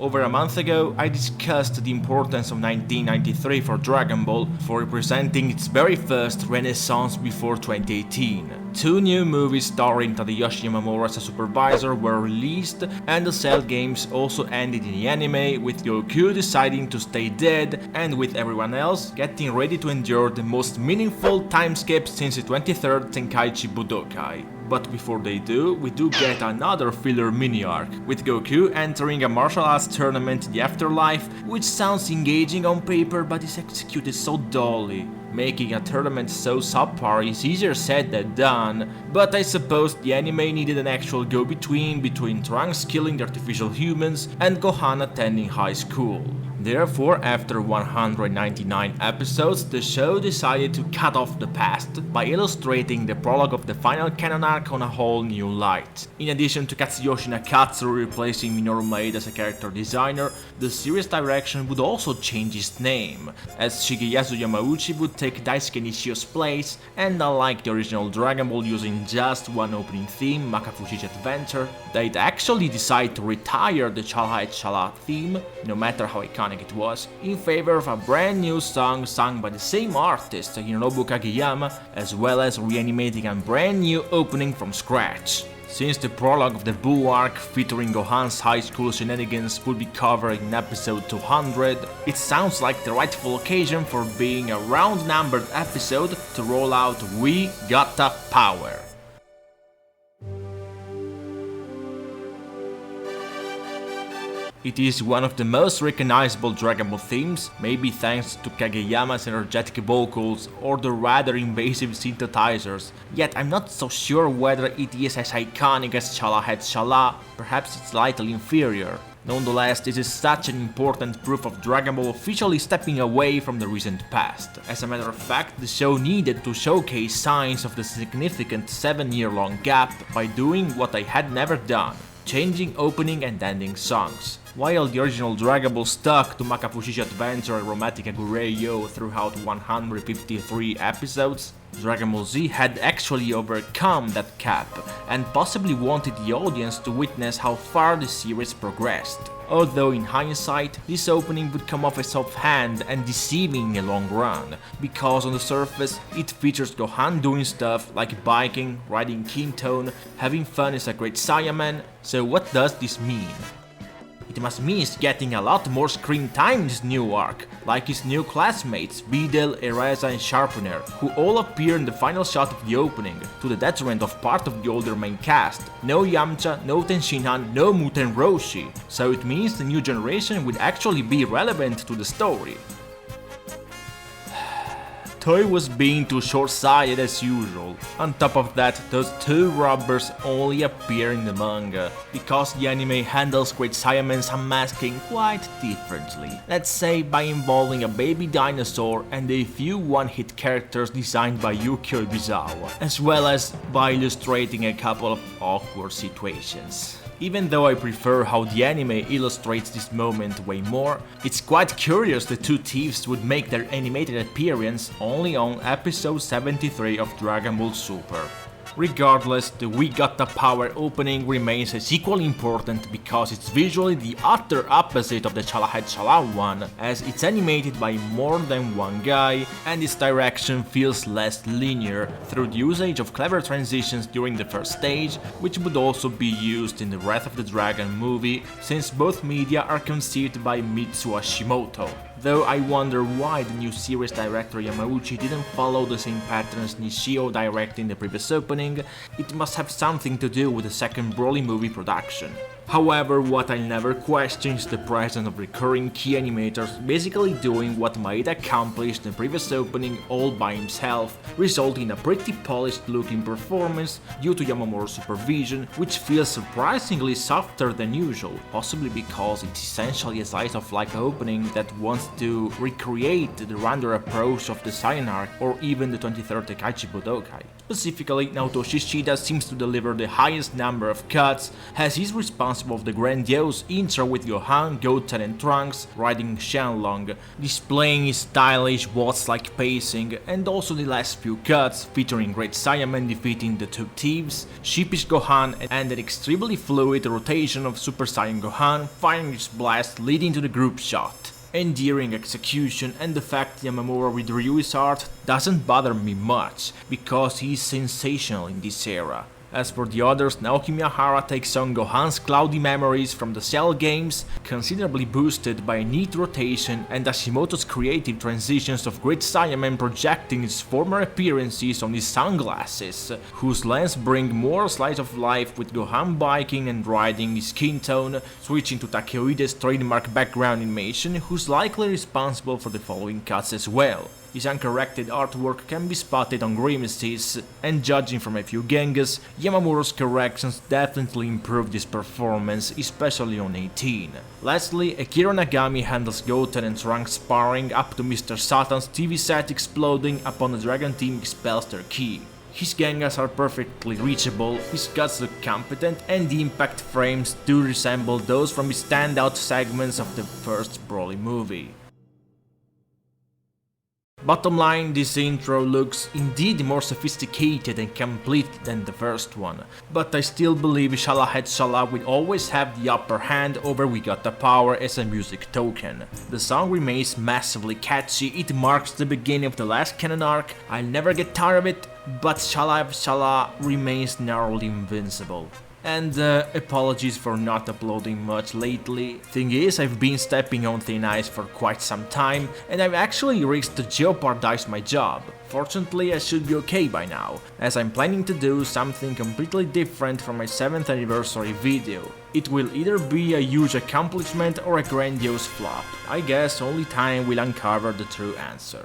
Over a month ago, I discussed the importance of 1993 for Dragon Ball for representing its very first renaissance before 2018. Two new movies starring Tadayoshi Yamamura as a supervisor were released, and the Cell games also ended in the anime, with Goku deciding to stay dead and with everyone else getting ready to endure the most meaningful time skip since the 23rd Tenkaichi Budokai. But before they do, we do get another filler mini-arc, with Goku entering a martial arts tournament in the afterlife, which sounds engaging on paper but is executed so dully. Making a tournament so subpar is easier said than done, but I suppose the anime needed an actual go-between between Trunks killing the artificial humans and Gohan attending high school. Therefore, after 199 episodes, the show decided to cut off the past by illustrating the prologue of the final canon arc on a whole new light. In addition to Katsuyoshi Nakatsuru replacing Minoru Maeda as a character designer, the series direction would also change its name, as Shigeyasu Yamauchi would take Daisuke Nishio's place, and unlike the original Dragon Ball using just one opening theme, Makafuji's Adventure, they'd actually decide to retire the Chala Chala theme, no matter how iconic it was, in favor of a brand new song sung by the same artist, Hironobu Kageyama, as well as reanimating a brand new opening from scratch. Since the prologue of the Buu arc featuring Gohan's high school shenanigans will be covered in episode 200, it sounds like the rightful occasion for being a round-numbered episode to roll out We Gotta Power. It is one of the most recognizable Dragon Ball themes, maybe thanks to Kageyama's energetic vocals or the rather invasive synthesizers, yet I'm not so sure whether it is as iconic as Chala Head Chala, perhaps it's slightly inferior. Nonetheless, this is such an important proof of Dragon Ball officially stepping away from the recent past. As a matter of fact, the show needed to showcase signs of the significant 7-year-long gap by doing what I had never done, changing opening and ending songs. While the original Dragon Ball stuck to Makafuji's Adventure and Romantic Agureyo throughout 153 episodes, Dragon Ball Z had actually overcome that cap and possibly wanted the audience to witness how far the series progressed. Although in hindsight, this opening would come off as offhand and deceiving in the long run, because on the surface it features Gohan doing stuff like biking, riding Kintone, having fun as a great Saiyaman, so what does this mean? It must mean he's getting a lot more screen time in this new arc, like his new classmates Videl, Ereza and Sharpener, who all appear in the final shot of the opening, to the detriment of part of the older main cast. No Yamcha, no Tenshinhan, no Muten Roshi, so it means the new generation would actually be relevant to the story. Toei was being too short-sighted as usual. On top of that, those two robbers only appear in the manga, because the anime handles Great Saiyaman's unmasking quite differently. Let's say by involving a baby dinosaur and a few one-hit characters designed by Yukio Ibizawa, as well as by illustrating a couple of awkward situations. Even though I prefer how the anime illustrates this moment way more, it's quite curious the two thieves would make their animated appearance only on episode 73 of Dragon Ball Super. Regardless, the We Gotta Power opening remains as equally important because it's visually the utter opposite of the Chala Head Chala one, as it's animated by more than one guy, and its direction feels less linear through the usage of clever transitions during the first stage, which would also be used in the Wrath of the Dragon movie, since both media are conceived by Mitsuo Hashimoto. Though I wonder why the new series director Yamauchi didn't follow the same patterns Nishio directed in the previous opening, it must have something to do with the second Broly movie production. However, what I never question is the presence of recurring key animators basically doing what Maeda accomplished in the previous opening all by himself, resulting in a pretty polished looking performance due to Yamamura's supervision, which feels surprisingly softer than usual, possibly because it's essentially a slice of life opening that wants to recreate the rounder approach of the Saiyan arc or even the 23rd Tenkaichi Budokai. Specifically, Naoto Shishida seems to deliver the highest number of cuts, as he's responsible parts of the grandiose intro with Gohan, Goten and Trunks riding Shenlong, displaying his stylish waltz-like pacing, and also the last few cuts featuring Great Saiyaman defeating the two thieves, sheepish Gohan and an extremely fluid rotation of Super Saiyan Gohan firing his blast leading to the group shot. Endearing execution, and the fact Yamamura with Ryu's art doesn't bother me much, because he's sensational in this era. As for the others, Naoki Miyahara takes on Gohan's cloudy memories from the Cell games, considerably boosted by a neat rotation and Hashimoto's creative transitions of Great Saiyaman projecting his former appearances on his sunglasses, whose lens bring more slice of life with Gohan biking and riding his skin tone, switching to Takeoide's trademark background animation, who's likely responsible for the following cuts as well. His uncorrected artwork can be spotted on grimaces, and judging from a few Gengas, Yamamura's corrections definitely improved his performance, especially on 18. Lastly, Akira Nagami handles Goten and Trunks sparring up to Mr. Satan's TV set exploding upon the Dragon Team expels their ki. His Gengas are perfectly reachable, his cuts look competent, and the impact frames do resemble those from his standout segments of the first Broly movie. Bottom line, this intro looks indeed more sophisticated and complete than the first one, but I still believe Shala Head Shala will always have the upper hand over We Got the Power as a music token. The song remains massively catchy, it marks the beginning of the last canon arc, I'll never get tired of it, but Shala Head Shala remains narrowly invincible. And apologies for not uploading much lately. Thing is, I've been stepping on thin ice for quite some time, and I've actually risked to jeopardize my job. Fortunately, I should be okay by now, as I'm planning to do something completely different from my 7th anniversary video. It will either be a huge accomplishment or a grandiose flop. I guess only time will uncover the true answer.